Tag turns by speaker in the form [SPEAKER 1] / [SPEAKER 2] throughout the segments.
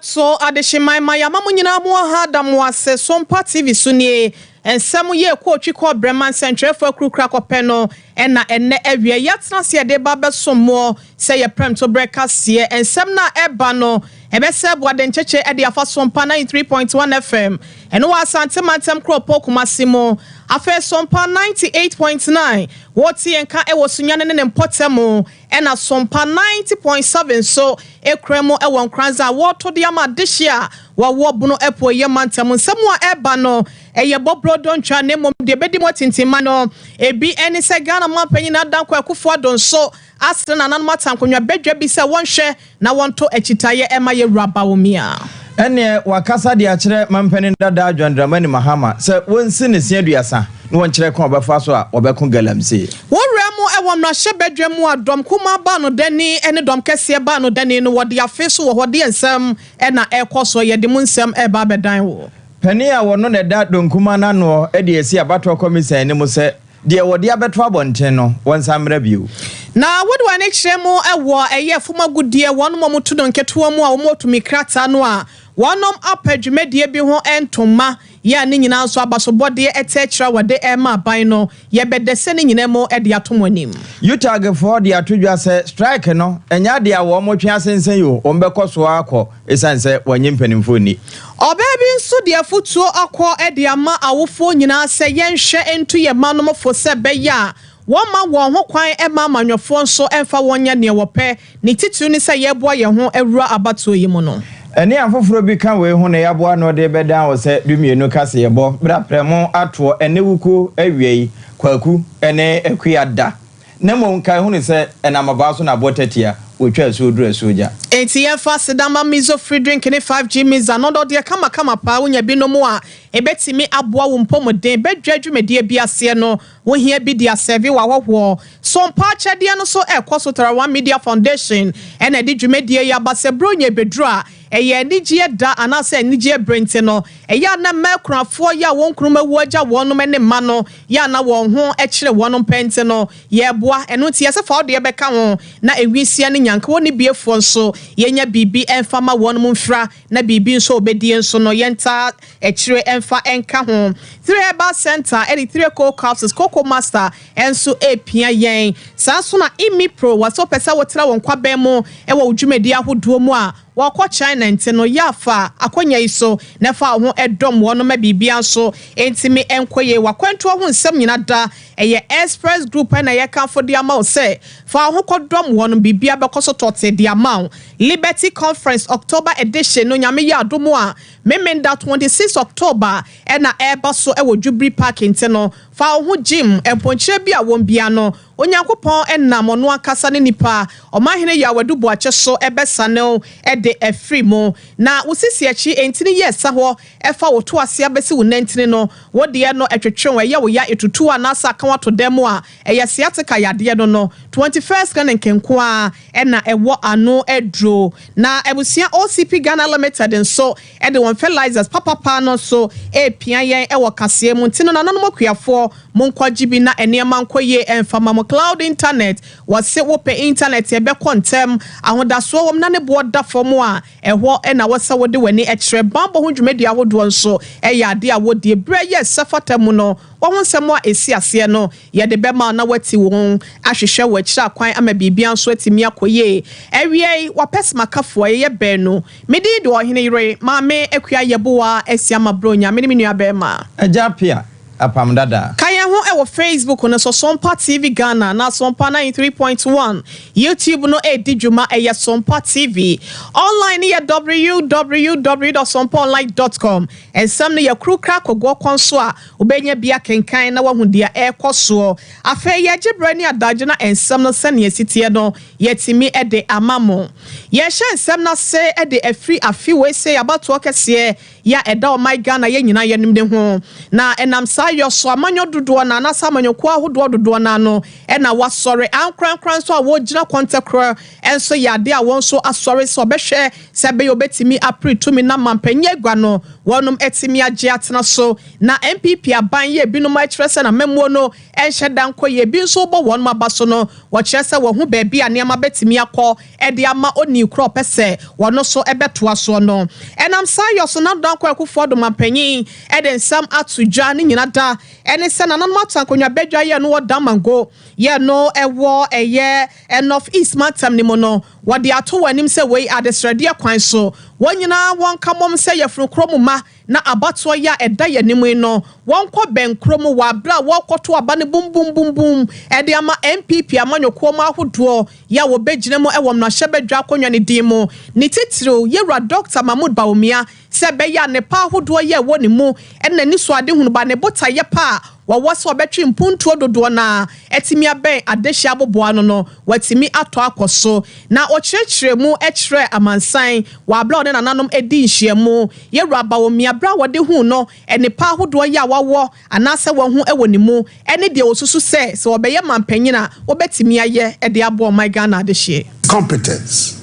[SPEAKER 1] So adeshimai maya mamu nyina mu ha da mu ase Sompa TV sunie ensem ye kwotwi ko breman central for krukra kopɛ no ɛna enne awie yatena se de ba besomo se ye prem to breakfast ye ensem na eba no ebese boade ncheche de afa Sompa 93.1 FM eno wa asante mantem kropo kumasimo afa Sompa 98.9 woti enka ewo sunyane ne mpotemo ena Sompa 90.7 so ekremo ewo nkranza woto de ama dehia wo bunu epo ye mantem nsemu a eba no eye bobro don twa ne mom de bedi motintima no ebi eni se Ghana mampanyi na danko akufo adon so asre na nan matankonwa bedwa bi se wonhwe na wonto ekitaye ema ye raba womia
[SPEAKER 2] ene wakasa de akire mampani dada adwandramani mahama se wonsi ne sia duasa no wonkyere kon obefa so a obekon galamse
[SPEAKER 1] woremu ewo mrahye bedwa mu adom kuma ba no dani ene dom kese ba no dani no wode afeso wo hode ensem ena ekoso ye de mu nsem eba bedan wo
[SPEAKER 2] pani a wono ne da donkuma na no e de esi abato komisan ne mu se de wode abeto abonten no wonsamra biu
[SPEAKER 1] na wode wa ne kyeremu ewo eye fuma gudie wono momutu no nketo mu a womotumi krata no a wonom apadwumedie bi ho entoma ya ni nyina nso abasobode etechira wode ema ban no ye bedese ni nyina mo ede atomonim
[SPEAKER 2] utag for de atodwa se strike no enya de a wo mo twe asensen yo o mbekọso akọ esanse wanye mpanimfo ni
[SPEAKER 1] obebi nso de afutuo akọ ede ama awofo nyina se yenhwe entu ye manomfo se beya woma won ho kwan ema manwofo nso emfa wonya ne wope ni titu ni se yeboa ye ho awura abato yi mu no
[SPEAKER 2] eni afoforo bi kan we hu ne yaboa no de bedan wo se dumienu kase yebo bra premo ato ene wuku awiei kwaku ene akuada na mo nkan hu ne se enamaba so na botatia wotwa so dura soja
[SPEAKER 1] enti ye fa sedama mizo free drink ne 5G miza no do de kama pa wonya bi no mo a ebetimi aboa wo mpomden bedwadwumedie bi ase no wo hia bi dia serve wa hwohwo Sompa chede no so ekoso Tarawa Media Foundation ena di dwumedie ya basebronya bedru a eye nigye da anase nigye brente no eya na makrafo ya won kruma woagya wonum ne ma no ya na won ho ekire wonum pente no ye boa eno tie se fa de beka ho na ewisia ne nyanka woni biefo nso yenya bibi enfama wonum mfra na bibi nso obedie nso no yenta ekire emfa enka ho three herbal center edi three co capsules cocoa master enso epia yen sanso na imi pro waso pesa wotra won kwaben mu ewo udwumedi ahodo mu a wako China ntino yafa akonya iso nefa ho edom wono ma bibia so entimi enkoye wakwantu ho nsem nyina da eye express group na ye kanfo dia ma o se fa ho kodom wono bibia bekoso tote dia ma Liberty Conference October edition no nyame ya adomo a memenda 26 October ena eba so ewo Jubilee Park ntino fa ho gym emponchire bia won bia no onyankopon enam ono akasa ne nipa omahene ya wadubo ache so ebesane ede efri mo na wosisi achi entini yesa ho efa woto ase abesi wo nantini no wode no etwetwe ye wo ya etutu anasa aka wato demo a eyese ateka yade no 21st kan nkenko a ena ewo ano edro na ebusia OCP Ghana Limited nso ede won fertilizers papa no so epia yen ewo kase mu ntino na nanom akuafo monkwaji bi na enema nkoye emfama mo cloud internet wase wope internet ebe kontem ahodaso wom na ne boda fomo a eho na wasa wode wani ekire bambo ho dwumedi ahodo nso eyade a wode bre ye sefatamu no wo nsemo a esi ase no ye de bema na wati won ahwehwe wachira kwan ama bibia nso atimi akoye ewie wapes makafo ye be no medi de ohene yire maame akua yeboa esiama bronya meni menua bema
[SPEAKER 2] ajapia apam dada
[SPEAKER 1] kaya ho ewo Facebook no so Sompa TV Ghana na Sompa 93.1 YouTube no edijuma eye Sompa TV online ye www.sompaonline.com ensam ne ye krukra kogwo konso a obenya bia kenkan na wahudia ekoso afa ye gibre ne adagye na ensam no sane esitie no yetimi ede amamo ye hye ensam na se ede afri afi we se abato kese ya eda o my Ghana ye nyina ye nimde ho na enam sa yo so amanyo dodo na na samanyoko ahododo na no e na wasore ankran so a wo gina kontekro enso yade a won so asore so behwe se be obetimi apri tumi na mampanye gwa no wonum etimi age atena so na MPP aban ye binom a kyerese na memuo no enhye danko ye bi nso bo wonum abaso no wo kyerese wo hu ba bi anema betimi akọ e de ama oni kro pese wono so ebeto aso no enam sayo so na danko akufo do mampanyin e de nsam atudwa ne nyina da ene se na nanum atankonwa bedwa ye no damango ye no ewo eye enough east matam ni mo no wode ato wanim se we adesrade kwan so wonyina won kamom se yefru kromuma na abato ya eda ye nimu no wonko ben kromu wa bra wokoto aba ne bum bum bum bum e de ama MPP amanyoko ma ahodo ya wo begina mo ewom na hyebedwa konwa ne dimo ni titiro yewra Dr. Mahmoud Bawumia se be ya ne pa ahodo ye wo ne mu ena ni so ade hunu ba ne bota ye pa waso betwi mpuntu dodo na etimi aben adehia boboa no watimi ato akoso na okyerkyere mu ekyere amansan wa bla ode nananom edi nhyiamu yewra Bawumia bra wode hu no ene pa ahodo ya wawo anase wo hu ewo ne mu ene de osusu se obeye mampanyina obetimi aye ede abo my Ghana adehie
[SPEAKER 3] competence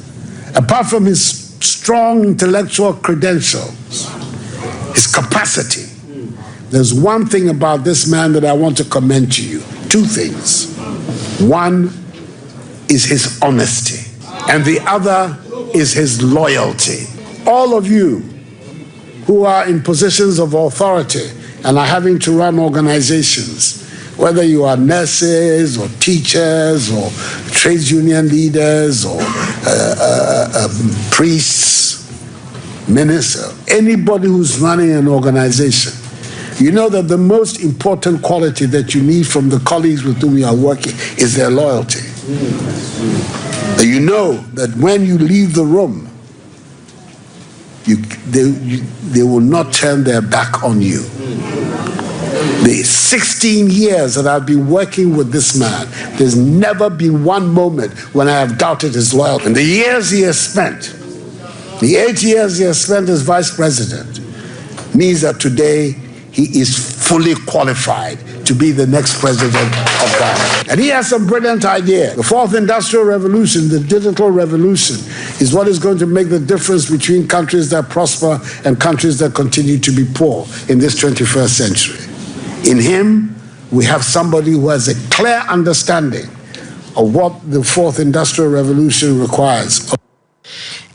[SPEAKER 3] apart from his strong intellectual credentials, his capacity. There's one thing about this man that I want to commend to you. Two things. One is his honesty, and the other is his loyalty. All of you who are in positions of authority and are having to run organizations, whether you are nurses or teachers or trades union leaders or priests, ministers, anybody who's running an organization, you know that the most important quality that you need from the colleagues with whom you are working is their loyalty. You know that when you leave the room, they will not turn their back on you. The 16 years that I've been working with this man, there's never been one moment when I have doubted his loyalty. And the years he has spent, the 8 years he has spent as vice president, means that today he is fully qualified to be the next president of Ghana. And he has some brilliant idea. The fourth industrial revolution, the digital revolution, is what is going to make the difference between countries that prosper and countries that continue to be poor in this 21st century. In him, we have somebody who has a clear understanding of what the fourth industrial revolution requires.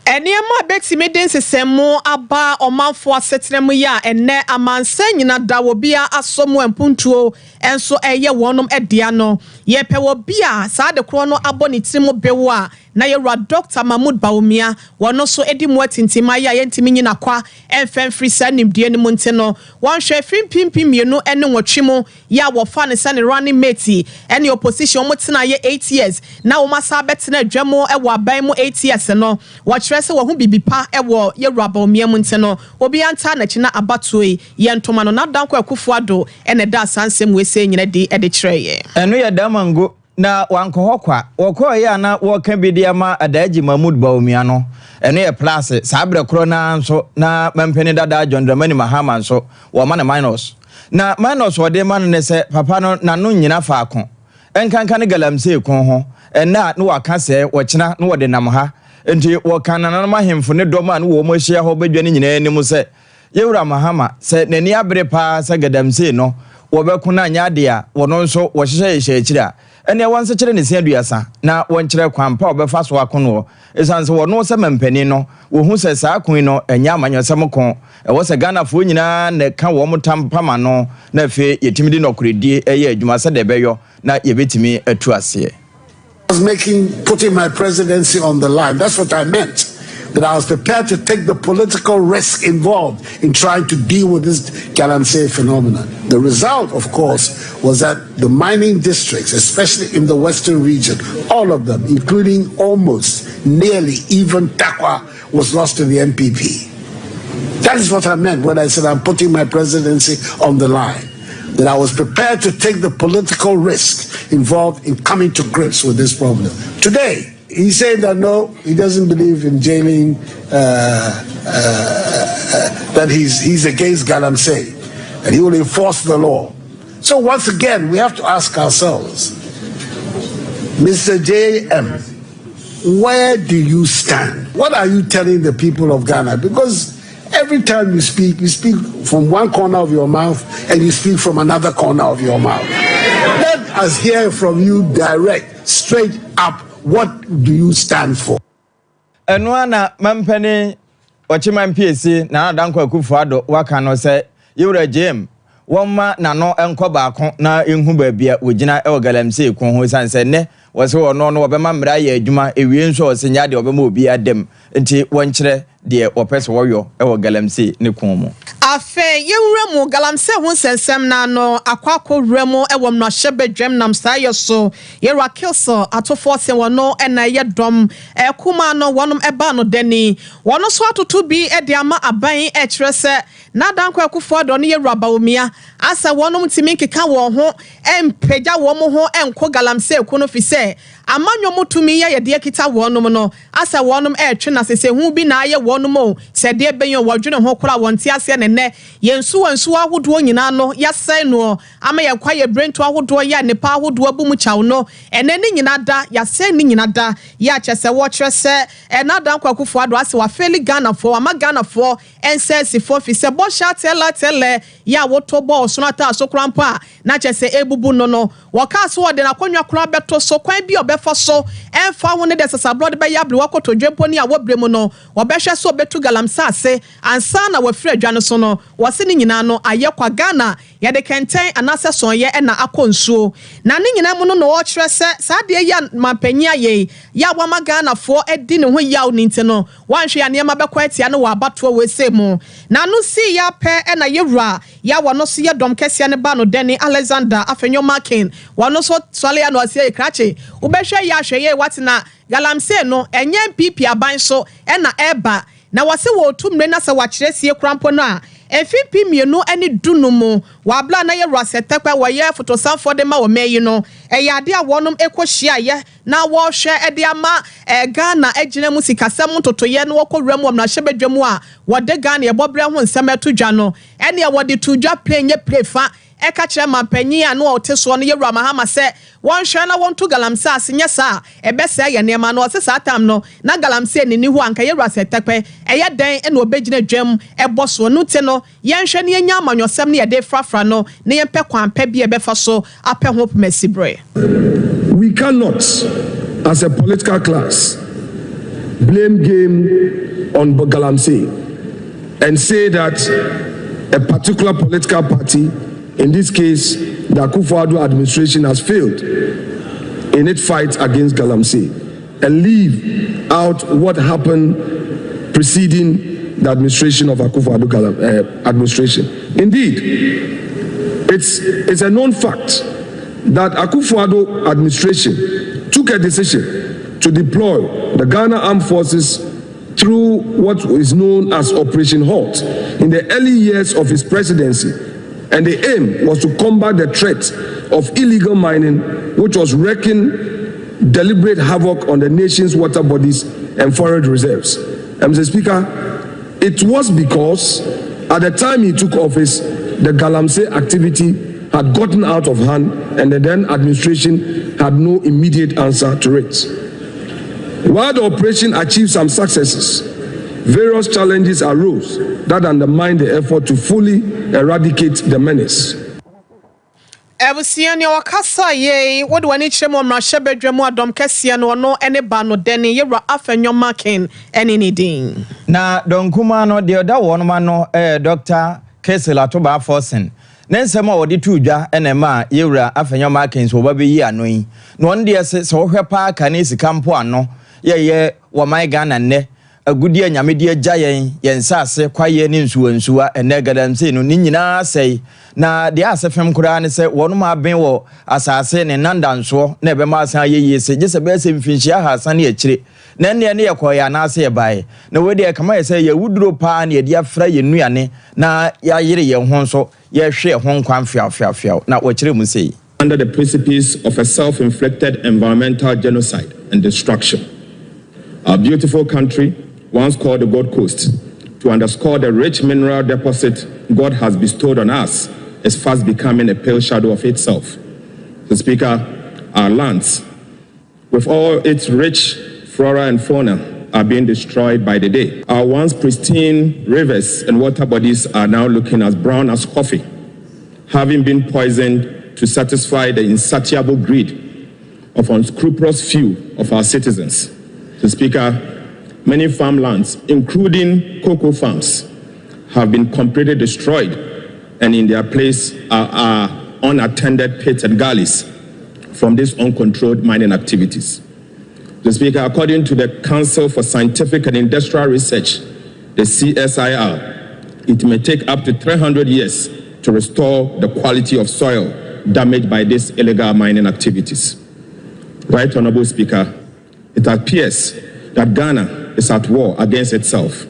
[SPEAKER 1] Eniema betimi den sesemo aba omanfo asetremu ya enne amansa nyina dawobia asomo empuntuo enso eye wonom edia no yepe wobia saa de kro no aboni tirimo bewo a na yewra Dr. Mahmoud Bawumia wono so edi mu atintima ya yentimi nyina kwa emfemfri sanimdie ne munte no wonhwe fimpimpim mienu ene nwotwemo ya wo fa ne sane running mate ene opposition mo tena ye 8 years na wo masa betena adwamo ewo aban mu 8 years no wo kyerese wo hu bibipa ewo yewra Bawumia munte no obi anta na kina abatoi ye ntoma no na danko akufo ado ene da sansem wese nyina di ede kyereye
[SPEAKER 2] eno ye damango na wankohokwa wokọ ya na woka bidiama adaji Mahmoud Bawumia no eno ye plus sabre kro na nso na mampeni dada John Dramani Mahama nso wo ma na minus na minus wode ma no se papa no na no nyina faako enkanka ne galamse kon ho ena no waka se wo kina no wode nam ha enti wo kana na mahemfo ne doma no wo mo hia ho badwa ne nyina anim se yewura Mahama se nani abre pa se gadamse no wo be kuna nyade a wono nso wo hyehyɛ akira ene wanse kire ne siaduasa na wonkyerɛ kwampa obefa so akono esanse wono se mampani no wo hu se saa kun no enya amanyosem kon wo se Ghana fo nyina ne ka wo motampama no na fe yetimidi nokoredie eye adwuma se de beyo na yebetimi atu ase.
[SPEAKER 3] I was putting my presidency on the line. That's what I meant. That I was prepared to take the political risk involved in trying to deal with this galamsey phenomenon. The result, of course, was that the mining districts, especially in the western region, all of them, including almost, nearly, even Takwa, was lost to the MPP. That is what I meant when I said I'm putting my presidency on the line. That I was prepared to take the political risk involved in coming to grips with this problem. Today, he said that no, he doesn't believe in jailing, that he's against galamsey, and he will enforce the law. So once again, we have to ask ourselves, Mr. J.M., where do you stand? What are you telling the people of Ghana? Because every time you speak from one corner of your mouth and you speak from another corner of your mouth. Let us hear from you direct, straight up. What do you stand for?
[SPEAKER 2] Enwana mampeni ochima MPC na danko Akufo-Addo waka no se yewra JM woma na no enko baako na enhu baabia wogina e Galamsey ko ho sanse ne wose wono no obema mra ya adwuma ewie nso wose nya de obema obi adem nti wonkyere de opese woyo e Galamsey ne ko mu
[SPEAKER 1] afe yewura mu Galamsey ho sensem na no akwakọ wura e wom no hyebedwem nam saye so yewra kilso atofo se wono na ye dom e kuma no wonom e ba no dani wono so atoto bi e de ama aban e kyerɛ sɛ na danko Akufo-Addo no yewra bawomia asa wonom timi keka wo ho empagya wo mo ho enko Galamsey ko no fi sɛ amanyo mutumi ya yede kita wonom no asa wonom e twe na sese hu bi na aye wonom o sɛ de benyo wodwene ho kora wonte ase ne ne yensu ahodo nyina no yasɛn no ama ye kwa ye brento ahodo ya nipa ahodo abumu chaw no ene ne nyina da yasɛn ne nyina da ya kyese wo kyerɛ sɛ na danko Akufo-Addo ase wa feli Ghana for ama Ghana for ensesi for fi sɛ bo sha tele ya woto bo so na ta so krampa na kyese ebubu no waka so de na konwa kora beto so kwan bi obefa so emfa ho ne de sasabro de be yable wakoto dwempo ni a wobremu no obehwe so betu Galamsey ase ansa na wafiri adwa no so no wase ne nyina no aye kwa Ghana ya de kenten anase sonye na akonsuo na ne nyina mu no no wo kyerɛ sɛ saa de ya mampanyi aye ya wama Ghana fo edi ne ho yaw ni nti no wanhwe ya ne ma bekɔ atia no wa abato we se mu na no si ya pɛ na yewura ya wono so ye dom kɛse ne ba no Deni Alexander afenyo marking wono so sole ya no asie krache ubehwe ya hwe ye watina Galamsey no enye PP aban so na eba na wase wo tumre na se wakyerɛ sie krampo no a FP mienu ani dunumu wabla na ye rasetekwa wo ye fotosanfo de ma wo meyi no yade a wonom ekohia ye na wo hwe de ama Ghana agina mu sikasem totoye no wokowura mu na hyebedwam a wode Ghana ye bobre ho nsem atodwa no ene ye wode tudwa plenye prefa eka kyerɛ mampanyi a no oteso no yewura mahama sɛ wonhwɛ na wonto Galamsey asenye sa ebesa ye nema no ɔse satam no na Galamsey ni hu anka yewura setekwe ɛyɛ den na obegyina dwam ɛbɔso no te no yɛnhwɛ ne nya amanyɔsɛm ne yɛde frafra no ne yɛmpɛ kwampa bi ɛbɛfa so apɛ ho pemasibre.
[SPEAKER 4] We cannot as a political class blame game on Galamsey and say that a particular political party, in this case, the Akufo-Addo administration, has failed in its fight against Galamsey and leave out what happened preceding the administration of Akufo-Addo administration. Indeed, it's a known fact that Akufo-Addo administration took a decision to deploy the Ghana Armed Forces through what is known as Operation Halt in the early years of his presidency. And the aim was to combat the threat of illegal mining, which was wreaking deliberate havoc on the nation's water bodies and forest reserves. And Mr. Speaker, it was because at the time he took office, the Galamsey activity had gotten out of hand and the then administration had no immediate answer to it. While the operation achieved some successes, various challenges arose that undermined the effort to fully eradicate the menace.
[SPEAKER 1] Ebusiani wakasa ye wode wani chemo mra hyebedwam adom kese no no ene ba no Deni yewra afenyo marking ene ni din
[SPEAKER 2] na donkuma no de oda wono ma no Dr. Kesel Atoba Forsen na nsem a wode tudwa ene ma yewra afenyo marking so ba be yi anoyi no on de se wo hwe pa aka ne sikampo ano ye wo mai Ghana ne agudi anyamedi agya yen sase kwaye ne nsuwa ene Galamsey no ni nyina sei na de asefem kura ne se wono ma ben wo asase ne nandanso na ebe ma asan yeye se gese be se mfinhia hasan ne akire na ne ne yekoya na ase bae na we de kama ye se ye wuduro pa na ye de afra ye nuane na ya yire ye ho nso ye hwe ho nkwan fiafia na wo kire mu sei
[SPEAKER 5] under the precipice of a self-inflicted environmental genocide and destruction. Our beautiful country, once called the Gold Coast, to underscore the rich mineral deposit God has bestowed on us, is fast becoming a pale shadow of itself. So, Speaker, our lands, with all its rich flora and fauna, are being destroyed by the day. Our once pristine rivers and water bodies are now looking as brown as coffee, having been poisoned to satisfy the insatiable greed of unscrupulous few of our citizens. So, Speaker, many farmlands, including cocoa farms, have been completely destroyed, and in their place are unattended pits and gullies from these uncontrolled mining activities. The Speaker, according to the Council for Scientific and Industrial Research, the CSIR, it may take up to 300 years to restore the quality of soil damaged by these illegal mining activities. Right Honorable Speaker, it appears that Ghana is at war against itself,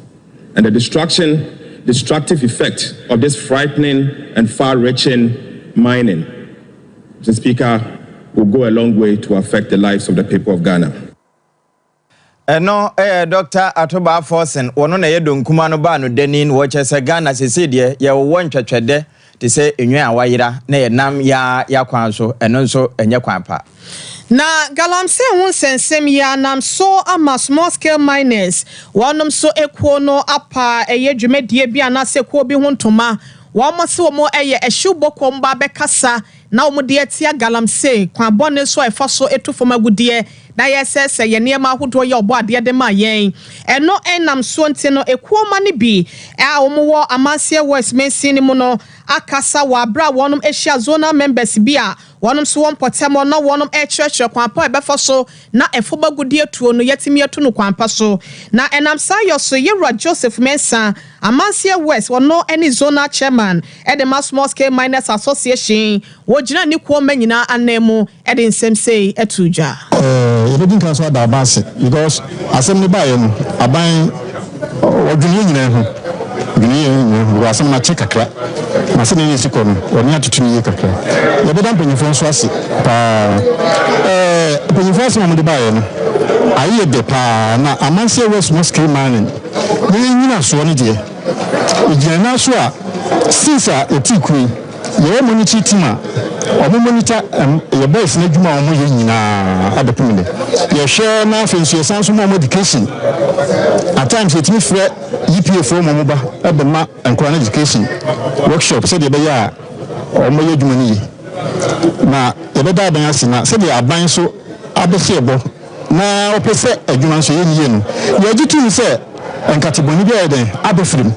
[SPEAKER 5] and the destructive effect of this frightening and far-reaching mining, the Speaker, will go a long way to affect the lives of the people of Ghana.
[SPEAKER 2] No, Dr. Atoba Forsen, one on a dunkuma no bano denin, watch as a Ghana Cecilia, ya one chachade, to say in your waira, ne nam ya kwanso, and also and yakwampa.
[SPEAKER 1] Na galamse won sensem ya nam so ama small scale miners wonom so ekwo no apa eye dwumadie bia na sekwo bi hontoma wo se wo eye ehubokwo mba bekasa na wo de atia galamse kwa bone so efa so etufo magudie na yesese ye niam ahodo ye obo ade de ma yen eno enam so nti no ekwo ma ne bi a wo amanse west mensin mu no akasa wa bra wonom ehia zona members bia wonom so won potemo na wonom echechre kwampa ebefa so na efo bagudie tuo no yetimi etu no kwampa so na enam sayo so Yewra Joseph Mensa amanse west wono any zona chairman e the small scale miners association wojina ni ko manyina anemu e the nsem sei etuja
[SPEAKER 6] Edin kan so da base because asem ni baye no aban odwuye nyina ho gini asem na che kakra na se ni siko no oni atutu ni kakra ye bedan penyifo so ase pa penyifo so mo de baye no aye de pa na amanse west mosque man ni nyina so ni de ejina so a since etikui ye monitor team omo monitor ye boys na djuma omo ye nyina adepumde ye share na fensu sanso mo education at times it me free EPA for mo ba ebe ma encourage education workshop said ye be ya omo ye djuma ni na ye be da ban ase na said ye aban so abese ebo na opese adjuma so ye ni no ye jitu ni se enkatiboni bi eden abefrim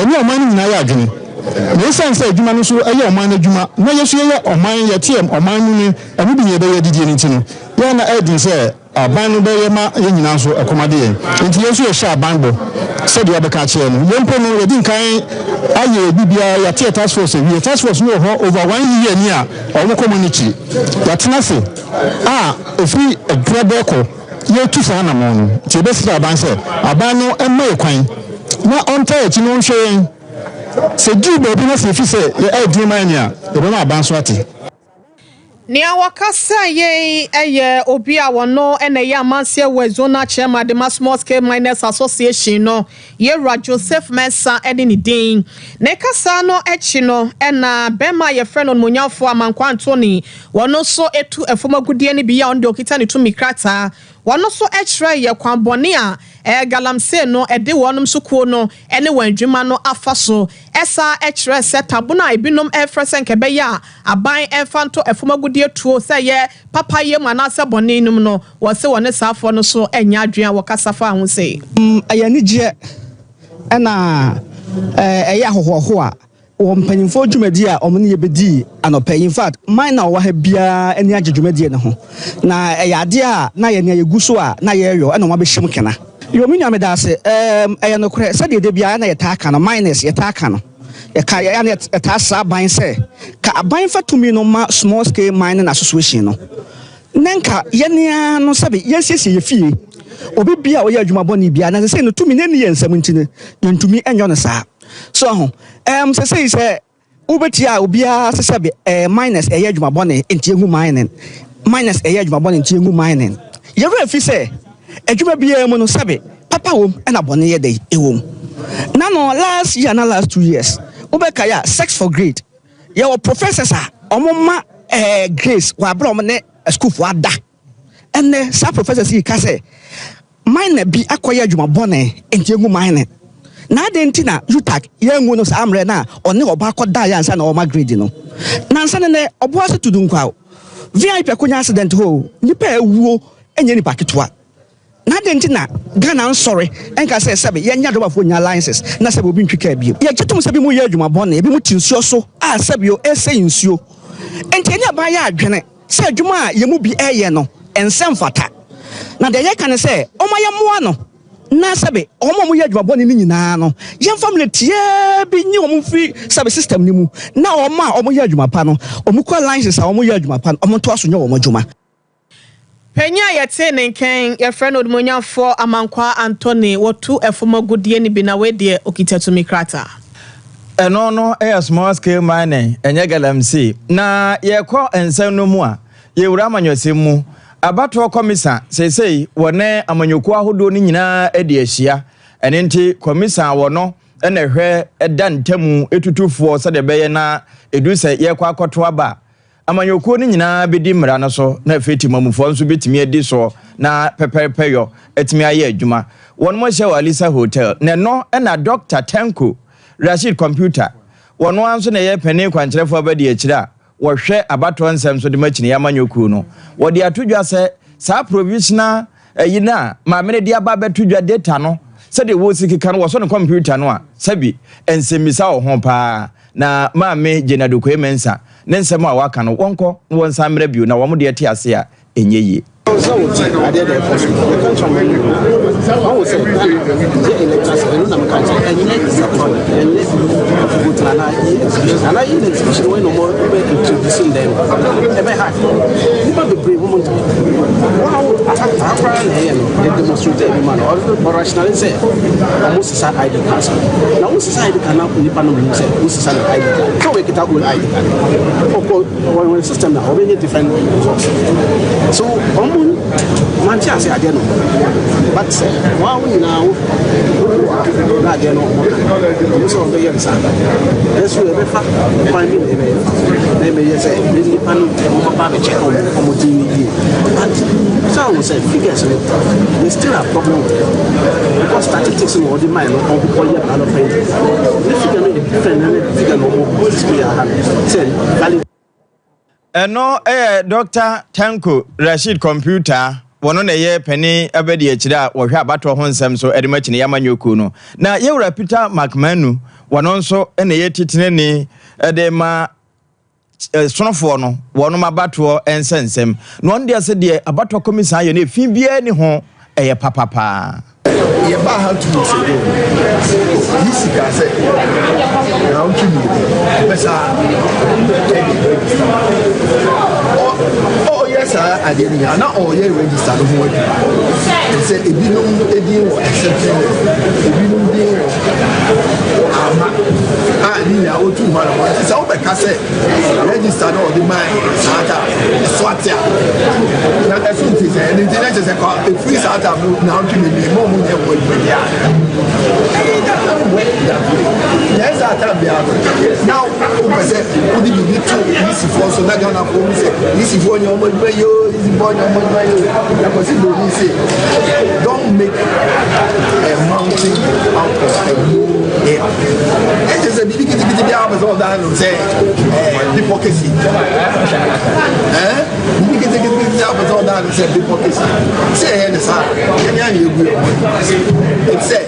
[SPEAKER 6] eni oman ni na ya adwene no sense adwuma no so eye oman adwuma na yesu ye oman ye tie oman nu ni anu bi ye be ye didie nti no ya na edin se aban no be ye ma ye nyina so ekomade ye nti yesu ye sha aban bo se de obeka che no yempo no ye din kan aye bibia ya tie task force we task force no ho over 1 year ni a omo community ya tenase efri adwabeko ye tu sa na mo no ti be sira aban se aban no emma ye kwan na onta ye ti no hwe se juba bi na se fi se e di mania e be na abanso ate
[SPEAKER 1] ni awakasa ye eye obi a wono ene ye amanse wezona chairman the small scale miners association no Yewra Joseph Mensa edi ni din ne kasa no echi no ena bema ye friend on munyafo amankwa Anthony wono so etu efomagudie ni biya onde okita ni tumi krata wono so echra ye kwambone a galamse no ede wonom so kuo no ene wandwuma no afaso esa echra setabuna ebinom efresen kebeya aban enfanto efomagudie tuo se ye papa ye manase bone num no wo se wone safo no so enya adwea wo kasafa ho se
[SPEAKER 7] ayani je ena eya hohoho a wo mpanyimfo dwumadi a omne ye bedi anopa in fact mine na wo ha bia eni agedwumadi ne ho na eyade a na ye ne yeguso a na ye yo ena wo be hyem kena yo minya me da se eya no kore se de bia na ye ta aka no minus ye ta aka no ye ka ya na ta sa ban se ka aban fatumi no ma small scale mining association no nanka ye ne no sabe ye siesie ye fie obi bia o ye adwuma boni bia na se no tumi ne ne ye nsam ntine ye ntumi enyo no sa so say ubetia obia se minus e ye adwuma boni enti egu mining minus e ye adwuma boni enti egu mining ye refi se adwuma bia mu no sabe papa wom e na boni ye dey ewom na no last year na last 2 years ubeka ya sex for grade your professors are omoma grace wa bro ne school for ada ene sa professors yi ka say mine bi akoya adwuma bone enti egu mine na adenti na utak yenwu no sa amre na one oba akoda ya nsa na o ma grade no na nsa ne obo ase tudu nkwa VIP akonya accident ho nipa ewuo enye nipa ketwa na adenti na Ghana sorry enka say sebe yenya do bafo nya licenses na sebe obi ntwika bi ye gyetum sebe mu ye adwuma bone bi mu tinsuo so a sebe yo ese nsuo enti enya ba ya adwene se adwuma a yemu bi eye no ensem fata na de ye kan say omaye moa no na sebe omo ye adwuma bone ni nyina no ye family tie bi nyi omo free sebe system ni mu na omo ye adwuma pa no omo kwa license a omo ye adwuma pa no omo to aso nya omo adwuma
[SPEAKER 1] Penya yete nenken ye friend odmonyafo Amankwa Anthony wotu efoma godie ni bi na we de okitatumi krata
[SPEAKER 2] eno no small scale mining enye galamsi na ye kɔ ensem no mu a ye wura amanyɔsem mu abato komisa sesei wone amanyoku ahodo ni nyina edi ahia ene nti komisa wono ene hwɛ eda ntamu etutufo sɛ de bɛyɛ na edu sɛ ye kɔ akɔto aba amanyoku ni nyina bedi mmara no so na feti mamufo nso betimi edi so na pepepeyo etimi aye adwuma won mo hye Alisa Hotel ne no na Dr. Tenko Rashid Computer wono anso na ye pene kwankyerefo abadi akira wo hwɛ abato nsɛm so de machine amanyoku no wo de atodwa sɛ sa provisional yina ma mene de aba betodwa data no sɛ de wo sikika no wo so ne computer no a sabi ensemisa wo ho pa na ma me Jenadoko Mensa ne nsɛm a waka no wonko won samre bio na wo mo de te ase a enye yi
[SPEAKER 8] So I did the first one. The country I was saying, the electricity, and I'm country, and let's go to an I in exhibition when no more introducing them. Ever had. Never be brave woman to wow, I demonstrate every man, or rationally say, almost a ID card. Now, what's society cannot put Nippon himself, who's a ID card. So we get out with ID card. Of course, when system now, many different results. So, Manchester, I don't know. But wow, now, I don't know. So, the young son, as you ever find me, maybe say, really, I'm check on TV. But some say figures, they still have problem because statistics in the mind or before you have a friend. If you can make a different, figure no more, say,
[SPEAKER 2] eno Dr. Tenko Rashid Computer wono na ye peni abedi akira wo hwe abato ho nsem so edimachine yamanyoku no na yewura Peter McManu wono nso na ye titineni edema sonofo no wono mabato ensensem no on dia se de abato komisa ye na fi bia ni ho eye papapa
[SPEAKER 9] ye ba how to do so this guy say now to me besa oh yes I didn't na oh yeah register no ho adu say ebinum edin wo accept ebinum din ama ni ya o tu mara mo say o be ka say register no the mind sata swatia na eso ti say ni tin say ko free sata now to me mo mo yes, I now, we need to this for so that gonna come say this is for your money, this is for your money. Don't make a mountain out of a molehill. It is a big hours all that and say hypocrisy. You can take a big hours all that and say hypocrisy. Say, it's said.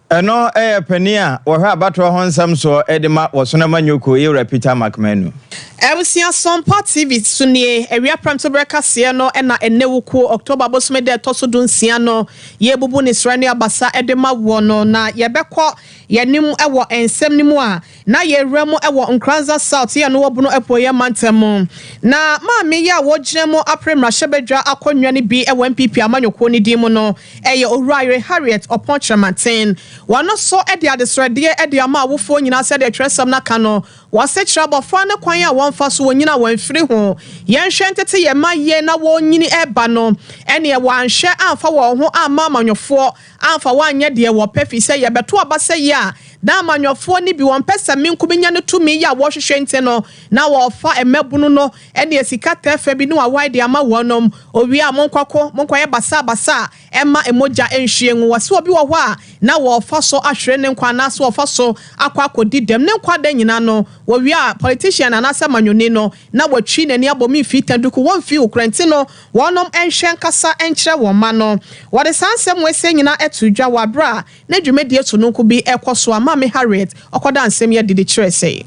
[SPEAKER 2] Eno penia wo hwa abato ho nsam so edema wo so na manyoko yewura Peter McManu
[SPEAKER 1] Ebusia Sompa TV sunie ewia pramto breka se no na enewuko October bosome de toso dunsia no ye bubu ni srani abasa edema wo no na ye bekọ yenim ewo ensem nimu a na ye remu ewo Nkranza South ye no wobuno epoye mantem na maami ya wo ginemo apremra shebedwa akonwa ni bi ewo MPP amanyoko ni dimu no eye Owurayre Harriet Oponchamaten wano so ede adesrede ede ama wofo nyina se de tresam na kano wase trabo fa ne kwan a wonfa so wonyina wanfiri ho yen hwentete ye maye na wonyini eba no ene ye wanhwe amfa wo ho ama amanyofo amfa wanye de wo pefi se ye beto abase ye a na amanyɔfoɔ ni bi wɔn pɛsɛ minkuminya no tumi ya wɔhwehwɛ nte no na wɔfa emebunu no ɛne esika tɛfɛ bi no awai de ama wɔnom owie a monkɔyɛ basa ɛma emoja enhwie ngu wɔse obi wɔ hɔ a na wɔfa so ahwere ne nkwa na so wɔfa so akɔakɔdi dem ne nkwa da nyina no wɔwie a politician anasa manyoni no na wɔtwi n'ani abomi fita duku wɔn fi ukrenti no wɔnom enhwɛ nkasa enkyerɛ wɔn ma no wɔde sansɛm wese nyina etu dwa wabra na dwumedie to no bi ekoso ama me Harriet okoda nsɛm ye didi kyerɛ sɛ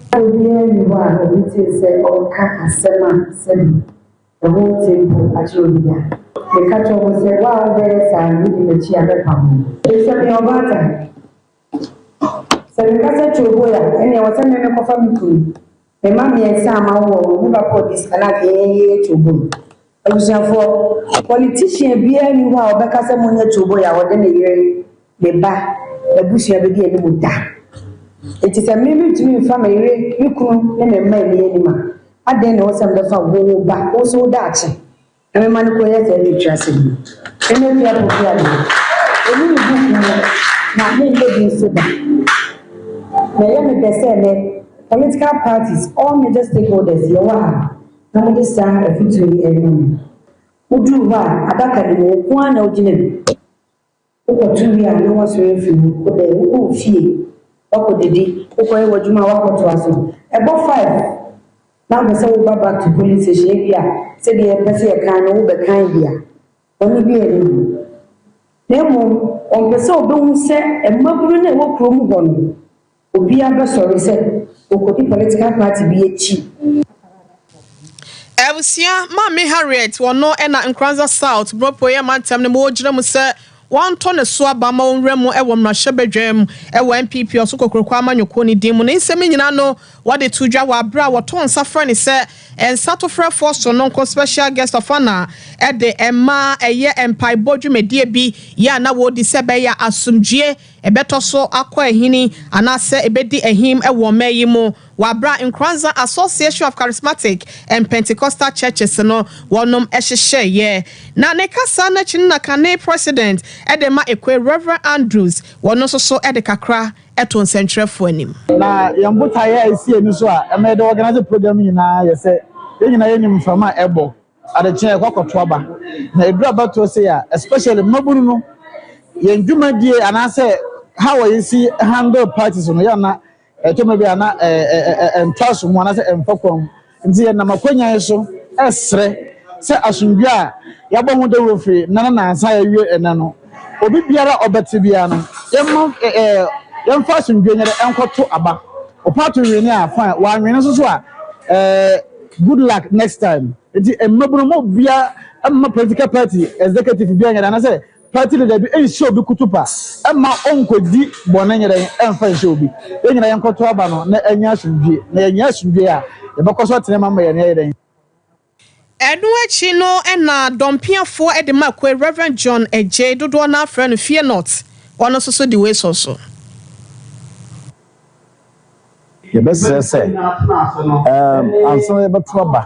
[SPEAKER 10] politician bia ni wa obekasa monya chobo ya wode ne yere ne ba ebusia be die ni mu da enti se me tumi mfa ma yere ikunu ne me ma ni anima aden ne wosam da fa wo ba wo so da ache me ma ne ko ye se ni trase ni ene bia ko bia ni eni ni bu na me le bi so da me ye me pese ne political parties all major stakeholders ye wa na mo de sa afituri enu udu wa adaka ni mo kwa na ojine ko tuwi a no waso efi ko de ko fie ko dede ko e wajuma wa ko to aso ebo 5 na be se wo back to police station bia se de e pese e kan no wo be kan bia oni bi enu nemo on pese obehu se e maburu na wo krom ho no obi abe sori se okodi political party bi echi
[SPEAKER 1] Ebusia Mami Harriet wono ena Nkranza South bropo ye mantem ne mo gyina mu se one ton so abama onremu ewo mrahye bedwam ewo MPP oso kokrokwa amanyoko ni dimu ne nsemi nyina no wade tudwa wa bra woton safra ni se ensato frɛ force no nko special guest of honor e de emma eye empire bodwumedie bi ya na wodi se be ya asumdue ebeto so akɔ ehini anase ebedi ehim ewo mayi mu wabra Nkranza Association of Charismatic and Pentecostal Churches no wonom ehyehyɛ ye na ne kasa na chinna kane president edema ekwe Reverend Andrews wono so ede kakra eto nsentrefo anim
[SPEAKER 7] na yambuta ya esi emi so a emede organize program nyina yese nyina yenim fama ebo ade che kwakoto aba na edura bato se ya especially mabunu no yendwuma die anase how yesi handle parties no ya na etome bia na entwaso mu anase emfakom nti na makonya so esre se asundua a yabo ho de wofi na ansa ya wie ene no obi biara obete bia no yemfa asundua nyere enkoto aba opato wi ni afa wa nwene so a good luck next time nti emaburu mo bia amma political party executive bia nyere anase party leader bi ensure bi kutupa emma onkodi bone nyere emfa ensure bi enyina yenkoto aba no na enya asundue na enya asundue a yebekoso tenema ma ye ne yeden
[SPEAKER 1] Edu echi no ena dompiafo ede makwe Reverend John Eje dodo na afra no fear not ono so the way so
[SPEAKER 6] yɛbɛsɛ sɛ ansa yɛbɛto aba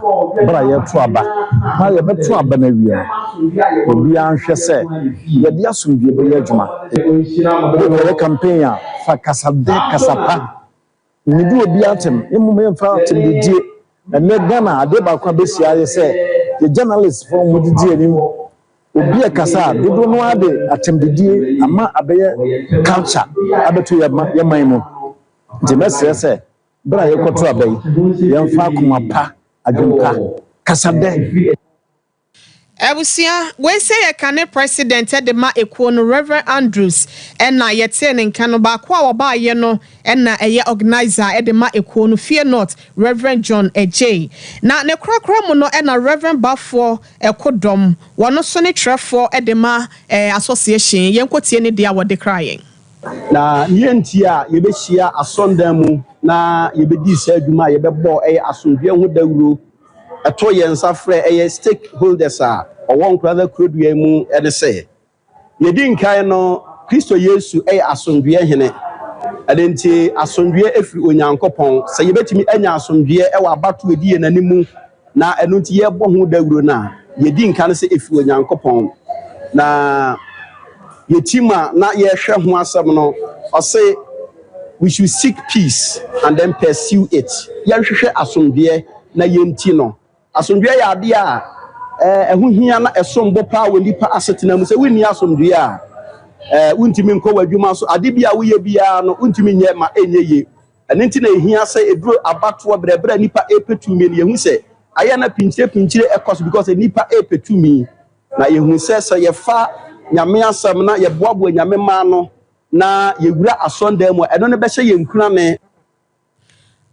[SPEAKER 6] bra yɛto aba na yɛbɛto aba na wie obi anhwɛ sɛ yɛde asomdue bɛyɛ adwuma yɛbɛyɛ campaign a fa kasade kasapa nidi obi atem emu yɛmfa atem didie ɛnɛ Ghana ade baako abesia yɛ sɛ the journalists from mudidi anim obi akasa dodo no ade atem didie ama abɛyɛ culture abeto yɛman mu nti mɛsɛ sɛ bra yekoto abai yemfa kuma pa adwumpa kasade
[SPEAKER 1] Ebusia we say ye kane president de ma ekuo no Reverend Andrews na yete ne nka no ba kwa oba ye no na eye organizer de ma ekuo no fear not Reverend John Eje na ne krakra mu no na Reverend Bafo Ekodom wono so ne trefo de ma association yenkotie ne dia wode krayen
[SPEAKER 8] na yenti a yebehia asondan mu na yebedi sa adwuma yebebɔ asondwe ho dawuro eto yensa frɛ stakeholders a ɔwɔ nkrada krodua mu ɛde sɛ yedi nkan no Kristo Yesu asondwe hene adenti asondwe efiri onyankopɔn sɛ yebetimi anya asondwe ɛwɔ abato edi yenanimu na ɛno nti yɛbɔ ho dawuro na yedi nkan sɛ efiri onyankopɔn na yetima na yehwe ho asem no ɔse we should seek peace and then pursue it. Yɛnhwehwɛ asomdwoe na yɛnti no. Asomdwoe yɛ ade a ɛho hia na ɛsombo paa wɔ nipa asetena mu sɛ wonni asomdwoe a wontumi nkɔ w'adwuma so ade bi a woyɛ biara no wontumi nyɛ ma ɛnyɛ ye. Ɛno nti na ehia sɛ eduro abatoɔ brɛbrɛ nipa epetumi no yɛhu sɛ ayɛ na pinkyire ɛkɔ so because nipa epetumi na yɛhu sɛ yɛfa nyame asɛm na yɛboaboa nyame ma no na yɛwura asɔndan mu ɛno ne bɛhyɛ yɛn kuname.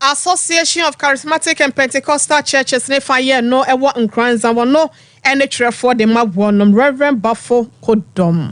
[SPEAKER 1] Association of Charismatic and Pentecostal Churches ne fa ye no ewo nkranza wono ene twerefo de mawonom Reverend Bafo Kodom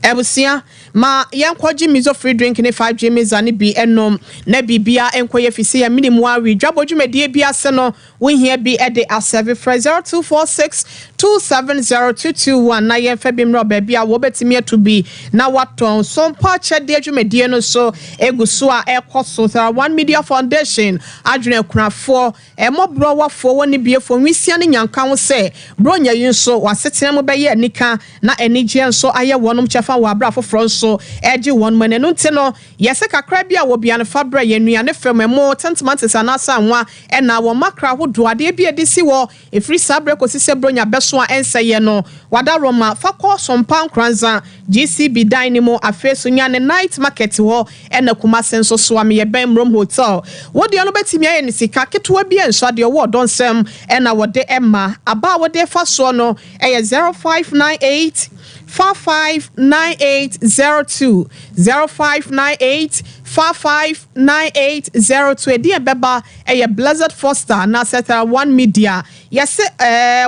[SPEAKER 1] ebusia ma yankwaji mizo free drink ne 5G mizani bi enom na bibia enkoye fisi ya minimu awi dwabodwumedie bi ase no wonhia bi ede aserve 0246270221 na yemfa bi mro ba bia wo betimi atubi na waton Sompa chede adwumedie no so eguso a ekoso 1 Media Foundation adwene kunafo emobro wafo woni biefo nwisia ne nyanka wo se bronya yinso wasetena mo beye nika na enigye nso aye wonom chefa wa bra foforo so eji won mane no nti no yese kakra bia wo bia ne fabra ye nuane fem emo tentmantes anasa anwa e na wo makra hodo ade bia disi wo efri sabre kosise bronya beso a enseye no wada roma fakọ Sompa nkranza GCB Dynamo afeso nyane night market wo e na kuma senso so am ye ben rom hotel wo de no betimi aye ni sika ketewa bia nso de wo donsem e na wo de emma aba wo de fa so no e 0598 459802 0598 459802 edi ebeba eye Blessed Foster na setara 1 Media yese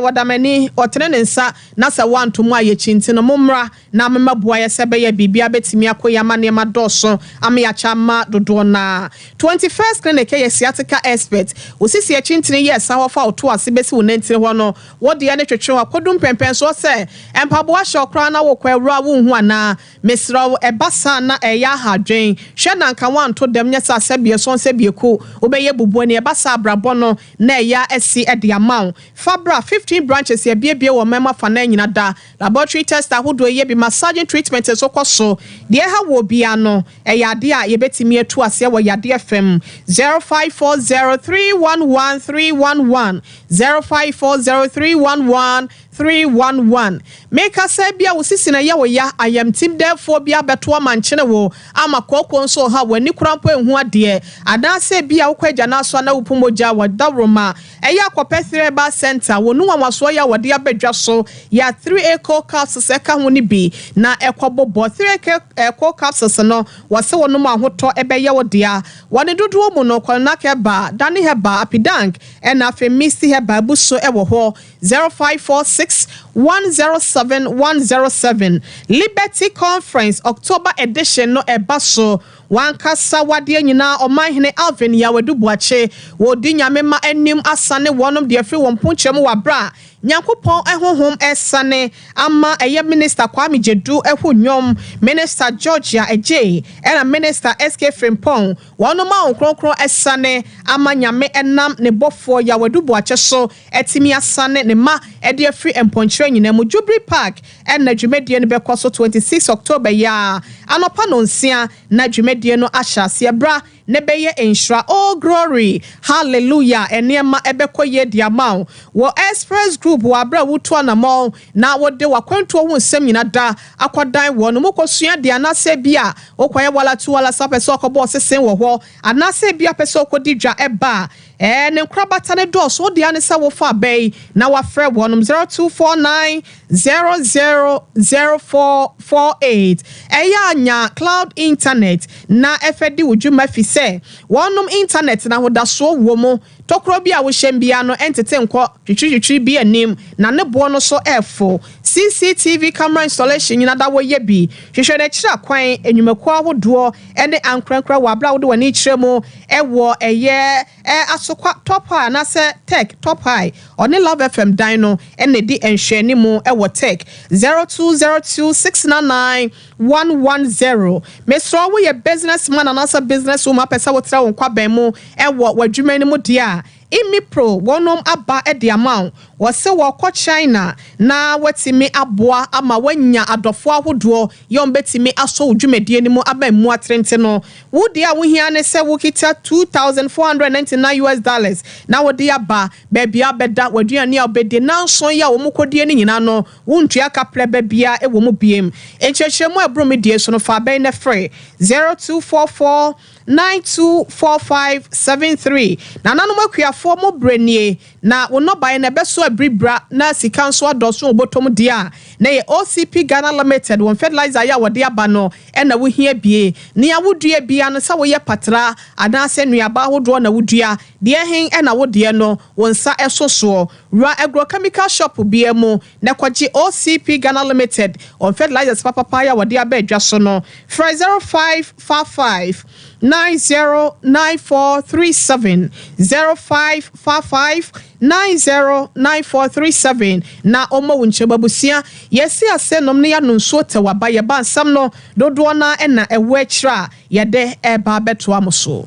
[SPEAKER 1] wadamani otrenensa na se wanto mu aye chinti no momra na memaboa yese be ye bibia betimi akoya ma ne ma doso amya chama dodo na 21st clinic ye sciatica expert osisi chinti ye sa hofa oto ase besi wonantire ho no wode ye ne twetwe akodum pempen so se empaboa shokra na wo kwawura wo hu ana mesrawo ebasa na eya hadwen hwe na nka wanto dem nyesa asebie so nsebie ku obeye bubu ne ebasa abrabo no na eya esi ede amount Fabra 15 branches ye bie wo mema fa na nyina da laboratory test ahodo ye bi massaging treatment so kwaso de ha wo bia no eyade a ye betimi atu ase wo yade fm 0540311311 0540311311 make us say bia wo sisi na ye wo ya ayam team therefore bia beto manchene wo ama kokko nso ha wani kurampo ehu ade ada se bia wo kwagya na so na wupomoja wa dawroma eya akopesere ba center wo nu amaso ya wode abadwa so ya 3 eco capsules eka ho ni bi na ekobobo 3 eco capsules no wase wo nu ahoto ebeye wo dia wone dodo mu no kwana keba dani heba apidank ena fe misi heba buso ewo ho 0546107107 Liberty Conference October edition no ebaso wankasa wade nyina omanhene Alvin ya wadubuache wodi nyame ma anim asane wonom de afri won ponchem wabra nyankopon ehonhom esane ama eye minister Kwame Jedu ehonwom minister Georgia Eje ena minister SK Frimpong wonom a onkronkron esane ama nyame enam ne bofo ya wadubuache so etimi asane ne ma ede afri emponchre nyina mu Jubilee Park ena dwumedie ne bekoso 26 October ya anopa no nsia na dwumedie no ahyase bra ne beye enshra all glory hallelujah eniema ebekoye diamao wo express group wa bra wuto na mall na wode wakwanto hu nsem nyina da akwadan wo no mokosua de anase bia okwaye wala tu wala sapese okobo sesen wo ho anase bia pese okodidwa eba ne nkrabata ne do so de anese wo fa bei na wa frɛ wonum 0249000448 eya anya cloud internet na efedi wudwuma fise wonum internet na hoda so wo mo tokro bia wo hyem bia no entete nko twitwitwi bi anim na ne bo no so efo CCTV camera installation nyina da wo ye bi hwehwe na kira kwan enwumaku ahodo ene ankrankra wa bra wo de wani kiremu ewo eye asokwa top high na se tech top high oni Love FM dino ene di enhwani mu ewo tech 0202699110 mesro wo ye businessman and also business woman pesa wo tra wo kwa ban mu ewo wadwuma ni mu dia Imipro wonom aba edi amount wose woko China na wetimi aboa ama wanya adofo ahodo yom betimi aso udwumedie ni mu aba mu atrente no wodi a wohia ne se wokita $2,499 na wodi aba bebia beda waduane a obedi na nso ya wo mukodie ni nyina no wontua kapre bebia e wo mu biem enchechemu abromedie so no fa ben na free 0244 924573 na nanom akuafo mo brenie na wono bae na beso abribra na sika nso adoso obotom dia na ye OCP Ghana Limited won fertilizer ya wode aba no e na wohia bie ne awodua bia no sa wo ye patra anase nuaba hodo na wodua de hen e na wode no wonsa esoso ra agrochemical shop bia mu na kwaji OCP Ghana Limited on fertilizers papa ya wode aba adwa so no 0555 909437 0555 909437 na omo wunche babusia yesi asenom ne ya nunso te waba ye ba nsam no dodo na na ewe akira ye de eba beto amoso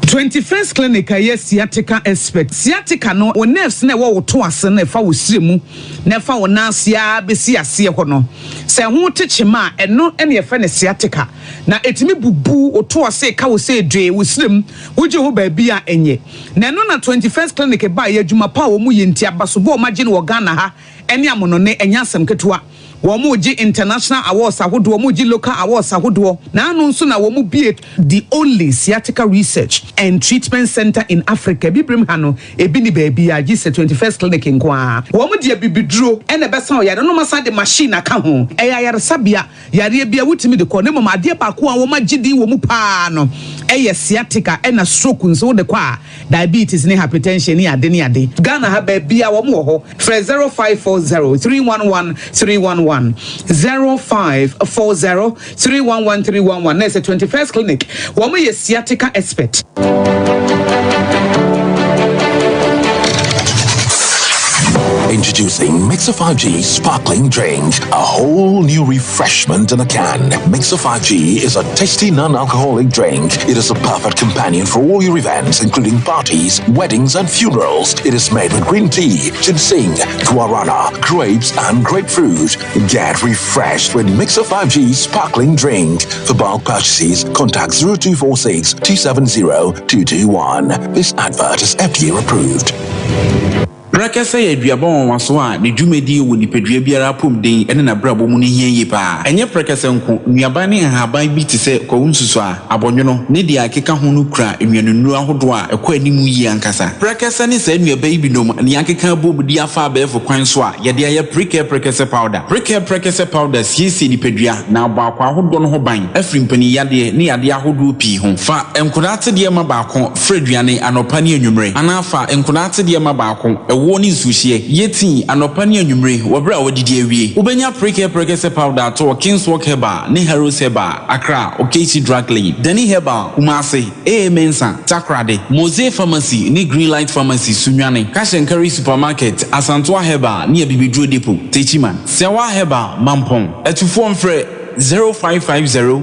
[SPEAKER 11] 21st clinic a sciatica expert sciatica no o nerves na wo to ase na fa wo siremu na fa wo nasia besi ase ho no se ho techema eno ene ye fa ne sciatica na etimi bubu o to ase ka wo se dwe wo sirem wo je ho ba bia enye na eno na 21st clinic ba ye adwuma pa wo mu ye ntia baso bo magine wo Ghana ha ene amono ne enya asem ketewa Womuji international awards ahodo womuji local awards ahodo na anu nso na womu be the only sciatica research and treatment center in Africa bibrim hano ebi ni baby a gise 21st clinic nkwa womu de bibidro ene besa o yare no masa de machine aka ho eya yare sabia yare bia wutimi de ko ne mama de ba ko a womu gidi womu pa no eye sciatica ena stroke nso de kwa diabetes ne hypertension ne ade Ghana ha ba bia womu ho 0540 311 311 0540 311 311. There's a 21st clinic. Woman is sciatica expert.
[SPEAKER 12] Introducing Mixer 5G Sparkling Drink, a whole new refreshment in a can. Mixer 5G is a tasty non-alcoholic drink. It is a perfect companion for all your events, including parties, weddings, and funerals. It is made with green tea, ginseng, guarana, grapes, and grapefruit. Get refreshed with Mixer 5G Sparkling Drink. For bulk purchases, contact 0246 270 221. This advert is FDA approved.
[SPEAKER 13] Brakasa ye duabon waso a ne dwumedi wo nipadua biara pom den ene na brabo mu ne hianye pa enye brakasa nko nuaban ne haban bi te se ko nsusu a abonwono ne dia akeka ho no kura enwanunu ahodo a ekọ animu yi ankasa brakasa ne sa nuaban bi nom ne akeka bobudi afa abefo kwan so a ye de aye brakasa powder siesi nipadua na abakwa ahodo no ho ban afri mpani yade ne yade ahodo pi ho fa enkodate de ma baako freduane anopa ne anwumre anafa enkodate de ma baako woni sushie yeti anopa ne anwumre wobra wodidi awie ubenya prekese powder to Kingswalk Herbal ne Heroes Herbal Accra Okechi Drug Lane Dani Herbal Kumase Mensa Takrade Mose Pharmacy ne Greenlight Pharmacy Sunwane Cash and Carry Supermarket Asantwa Herbal ne Bibidro Depot Techiman Sewa Herbal Mampong etufo mfre 0550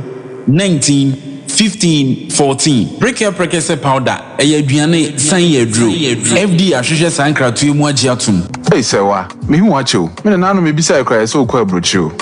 [SPEAKER 13] 19 1514 prekese powder aduane san yedro FD ahwehwe sankra to emu agi atum
[SPEAKER 14] hey sewa me hu acho me na no me bisa ekra so kwa brochu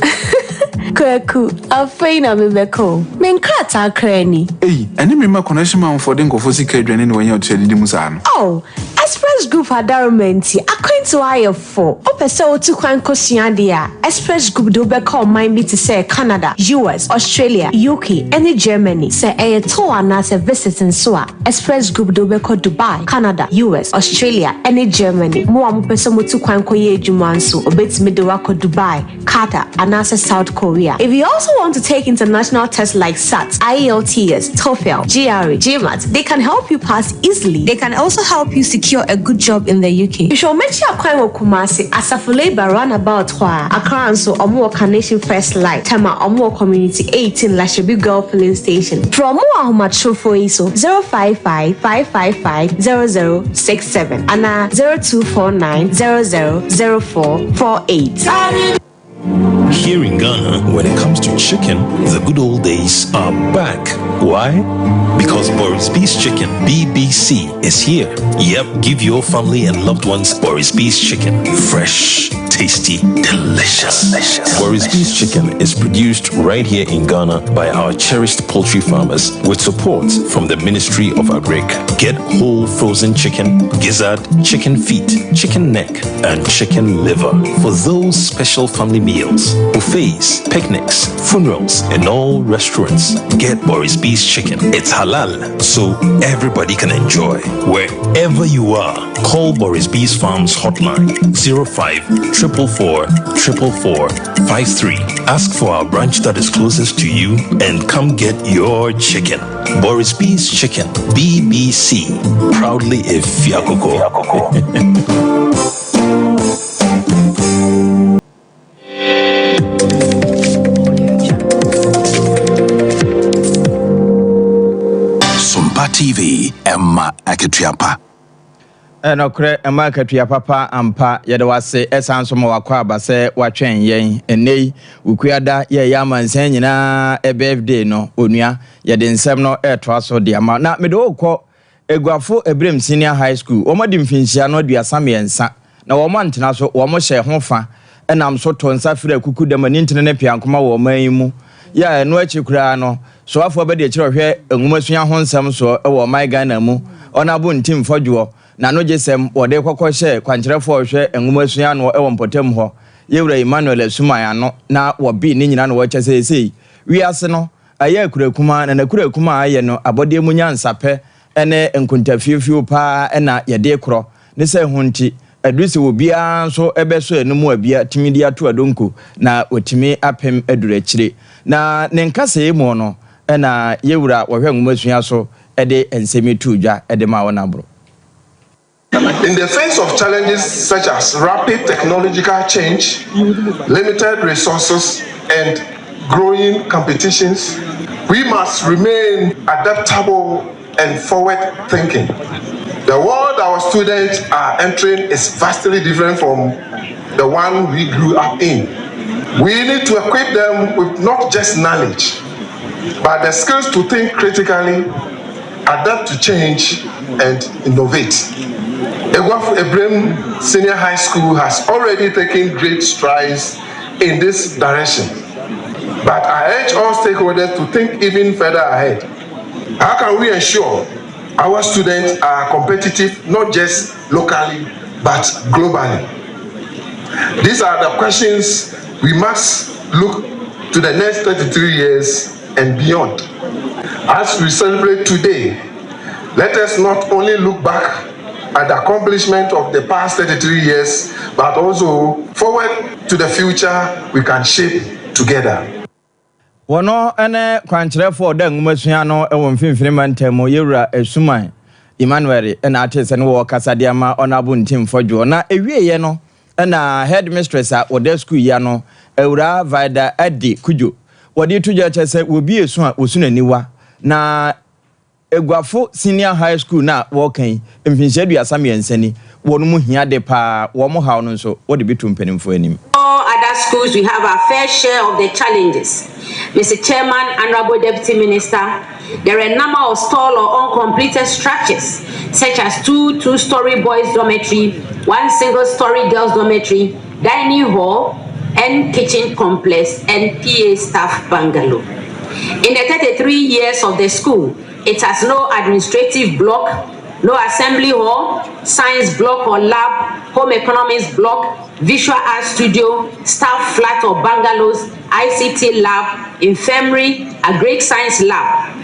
[SPEAKER 15] Kwaku, afeina mebeko. Menkrata krani.
[SPEAKER 14] Hey, eni me ma connection ma for den kofo sika aduane ne wanya otu adidi musa no.
[SPEAKER 15] Oh, Express Group adarumenti akwanto ayefo. Opese otu kwan kosua dia. Express Group do be call mine be to say Canada, US, Australia, UK, and Germany. Say e to anase visiting so a. Express Group do be call Dubai, Canada, US, Australia, and Germany. Mo am pese mo tu kwan koye adwuma nso obetimi de wako Dubai, Qatar, anase South Korea. If you also want to take international tests like SAT, IELTS, TOEFL, GRE, GMAT, they can help you pass easily. They can also help you secure a good job in the UK. You should mention a crime of Kumasi, Asafo Labor roundabout Accra and so Omo Carnation First Light, Tema Omo Community 18 Lashabi Girl Filling Station. From more Humacho for ISO 055 555 0067 and 0249 000448.
[SPEAKER 16] Here in Ghana, when it comes to chicken, the good old days are back. Why? Because Boris B's Chicken, BBC, is here. Yep, give your family and loved ones Boris B's Chicken. Fresh, tasty, delicious. Boris B's Chicken is produced right here in Ghana by our cherished poultry farmers with support from the Ministry of Agric. Get whole frozen chicken, gizzard, chicken feet, chicken neck, and chicken liver for those special family meals, buffets, picnics, funerals, and all restaurants. Get Boris B's Chicken. It's halal, so everybody can enjoy. Wherever you are, call Boris B's Farms hotline 05 444 444 53. Ask for our branch that is closest to you and come get your chicken. Boris B's Chicken, BBC, proudly a Fiakoko.
[SPEAKER 12] Sompa TV, Emma Aketiapa.
[SPEAKER 2] Enokre Emma Aketiapa ampa yedawase esanso ma wakwa abase watwen yen enei ukuada ye yamansan nyina e birthday no onua yede nsem no etoaso de ama na mede okọ eguafo Ebrem Senior High School omadi mfinhia no duasa miensa na wo mantena so wo mo hye hofa enam so to nsa fira kuku dem ani ntene ne piankoma wo man mu ya eno akikura no so afọ be de kire hwe enwumasua ho nsem so e wo my Ghana mu ona bu ntim fodwo na no jesem wode kokko hye kwankyerefo hwe enwumasua no e wo mpotem ho yewura Emmanuel Asumaya no na wo bi ni nyina no wo kyese sei wiase no aye akurakuma na nakurakuma aye no abode mu nyansape ene enkuntafiefio pa ena yede kro ne se hunti aduse wo bia so ebeso enum abia timidi ato adonko na otimi apem adurachire na ne nkase mu no ena yewura wo hwe ngumasua so ede ensemi tudwa ede ma wona bro.
[SPEAKER 17] In the face of challenges such as rapid technological change, limited resources, and growing competitions, we must remain adaptable and forward-thinking. The world our students are entering is vastly different from the one we grew up in. We need to equip them with not just knowledge, but the skills to think critically, adapt to change, and innovate. Ebrem Senior High School has already taken great strides in this direction, but I urge all stakeholders to think even further ahead. How can we ensure our students are competitive not just locally but globally? These are the questions we must look to the next 33 years and beyond. As we celebrate today, let us not only look back at the accomplishment of the past 33 years, but also forward to the future we can shape together.
[SPEAKER 2] Wono ene kwankyerefo da ngumasua no ewo mfimfini mantemo yewura Asumaya Emmanuel ena atese ne wo kasade ama onabu ntim fodwo na ewieye no ena headmistress a wode school ya no ewura Vida Adi Kujo wode tuja chese obi esu a osunaniwa na Eguafo Senior High School na wokan mfinhia duasa miensani wonu mu hia de pa wo mo hawo no so wode bitu mpanimfo anim.
[SPEAKER 18] All other schools we have our fair share of the challenges. Mr. Chairman, Honorable Deputy Minister, there are a number of stall or uncompleted structures such as two-story boys dormitory, one single-story girls dormitory, dining hall and kitchen complex and PA staff bungalow. In the 33 years of the school, it has no administrative block, no assembly hall, science block or lab, home economics block, visual art studio, staff flat or bungalows, ICT lab, infirmary, a Greek science lab.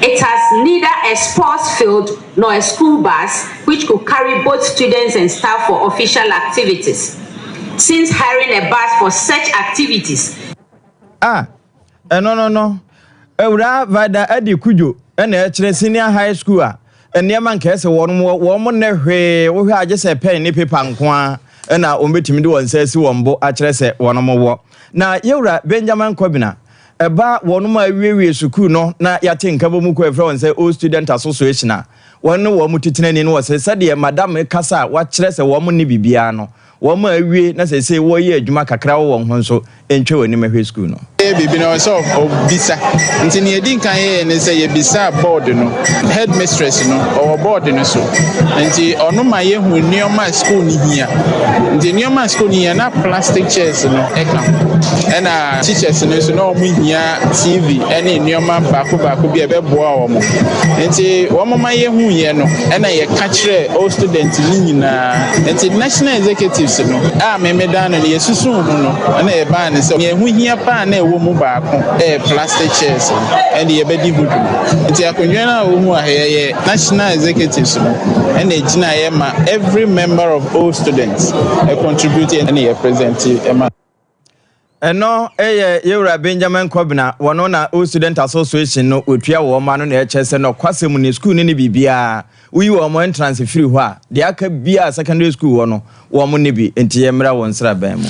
[SPEAKER 18] It has neither a sports field nor a school bus which could carry both students and staff for official activities. Since hiring a bus for such activities.
[SPEAKER 2] No. Ewura Vida Adi Kujo ena ekire Senior High School a eniema nkese wo ne hwe wo hwe agese pen ni paper nko a na ombetimi de won sasi wonbo akire se wono mo na yewura Benjamin Kobina eba wono ma awiewie school no na yate nkabo mu ko efra won se All Student Association a wono wo mu titinani no wo se de madam kasa wa kire se wo mo ne bibia no wo ma awie na say wo ye adwuma kakra wo ho nso entwe wani mahwe school no
[SPEAKER 19] bibi no so obisa nti ne edi kan ye ne say ye bisa board no headmistress no or board no so nti ono ma ye hu nioma school ni hia nti nioma school ni na plastic chairs no eka na teachers no so no mu hia TV ene nioma baako bi ebeboa wo mo nti wo ma ye hu ye no na ye ka kire all students ni nyina nti national executives no me dan no ye susu hu no na e ba ne so ye hu hia pa na e wo mu baako plastic chairs and ye bedi hudu nti akonwa na wo hu ye national executives no na gina ye ma every member of all students contribute and ye present ema
[SPEAKER 2] eno yewura Benjamin Kobina wono na all student association no otua wo ma no na e chese no kwasem ni school ni bibia uyi wo mo entrance free ho a de aka bia secondary school wo no wo mo ne bi enti ye mra won sra ban mu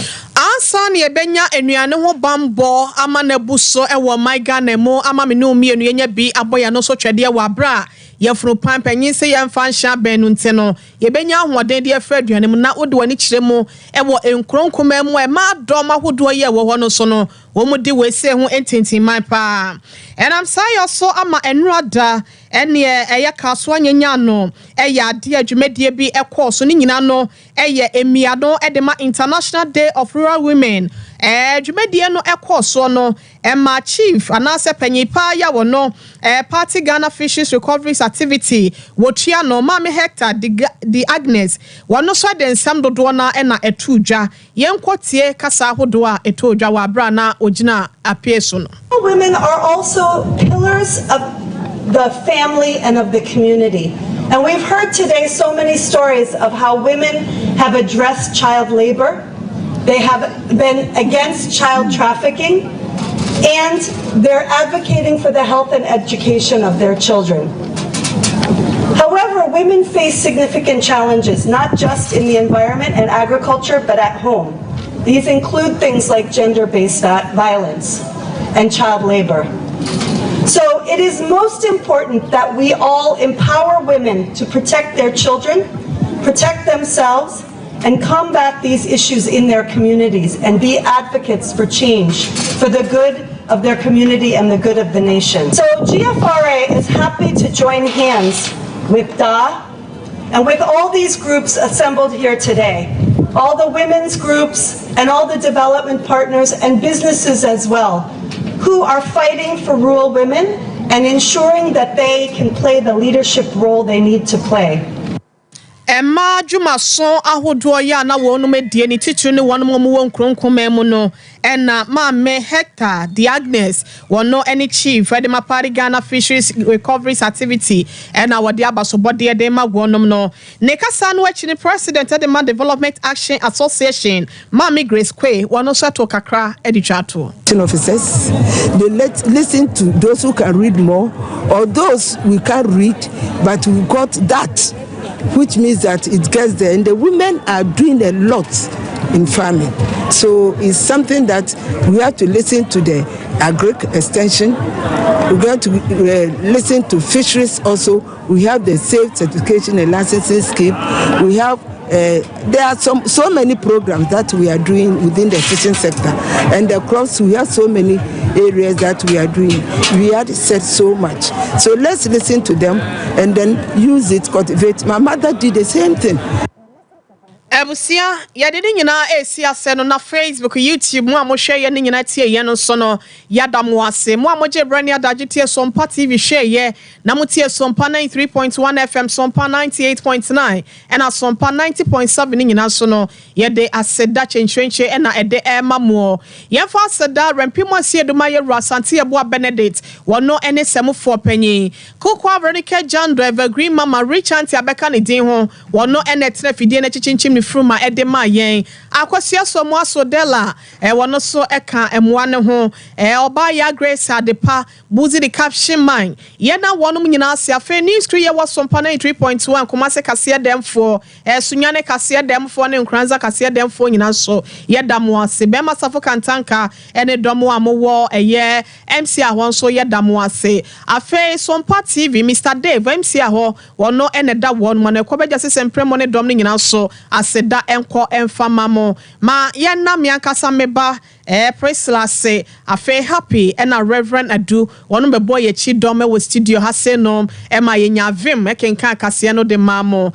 [SPEAKER 1] San ye benya enuane ho bambo ama na buso ewo maiga na mu ama me no mienu yenya bi aboya no so twede wa bra ye furu pampanyin se ye mfa nhya benu nte no ye benya ahoden de afra aduane mu na wode wani kire mu ewo enkronkoma mu e ma dom ahodo ye wo ho no so no wo mu de we se ho entintin man pa enam say so ama enrada ene eye kaso anyanya no eye ade adwumedie bi ekọ ni nyina no eye emiado edema International Day of Rural Women adwumedie no ekọ no Emma Chief anase panyipa ya wo no Party Ghana Fisheries Recovery Activity wotua no Mame Hector the Agnes wono so de nsam dodo na na etudwa yenkotie kasa hodo a etudwa wa bra na ogina apieso no.
[SPEAKER 20] Women are also pillars of the family and of the community. And we've heard today so many stories of how women have addressed child labor. They have been against child trafficking, and they're advocating for the health and education of their children. However, women face significant challenges, not just in the environment and agriculture, but at home. These include things like gender-based violence and child labor. So it is most important that we all empower women to protect their children, protect themselves, and combat these issues in their communities and be advocates for change, for the good of their community and the good of the nation. So GFRA is happy to join hands with DA and with all these groups assembled here today, all the women's groups and all the development partners and businesses as well, who are fighting for rural women and ensuring that they can play the leadership role they need to play.
[SPEAKER 1] Emma Juma son ahodo ya na wonu medie ni titru ne wonu mu won kronkoma mu no ena Mame Hector the Agnes wono any chief Edema Party Ghana Fisheries Recovery Activity ena wode abasobode de ma wonom no ne kasa no achi ni president Edema Development Action Association Mami Grace Kwe wono so to kakra editwato
[SPEAKER 21] officers. They listen to those who can read more or those we can't read but we got that, which means that it gets there. And the women are doing a lot in farming. So it's something that we have to listen to the agric extension. We're going to listen to fisheries also. We have the safe certification and licensing scheme. We have there are so many programs that we are doing within the fishing sector, and the crops, we have so many areas that we are doing. We had said so much, so let's listen to them and then use it, cultivate. My mother did the same thing.
[SPEAKER 1] Ebusia ya dede nyina esi ase no na Facebook, YouTube mu amohwe ye ne nyina tie ye no so no yadamu ase mu amoje brani adage tie Sompa TV hwe ye na mu tie Sompa 93.1 FM, Sompa 98.9 and Sompa 90.7 ne nyina so no ye de aseda chenchwenche e na ede mamu ye fa aseda rampimo ase eduma ye Rasante Ebo Benedict wono ene semfo panyi kokwa Veronica John Driver Green Mama Richard Abeka ne din ho wono ene tena fidie na chichinchim fruma edema yen akwsia so mo asodela wono so eka emwa ne ho oba ya Grace Adepa buzi the caption mine ye na wono nyina ase afa news crew ye was Sompa 3.1 komase kase dem for sunyane kase dem for ne nkranza kase dem for nyina so ye damo ase be masafo kantanka ene domo amowo eye MC ahon so ye damo ase afa Sompa TV Mr Dave MC aho wono ene da won mo ne ko beja se sempremo ne dom ne nyina so ase da enko enfama mo ma yenna me ankasa meba Priscilla say afe happy and a Reverend Adu one be boy chi dome with studio ha say no e ma yenya vim e kenka akase no de mamo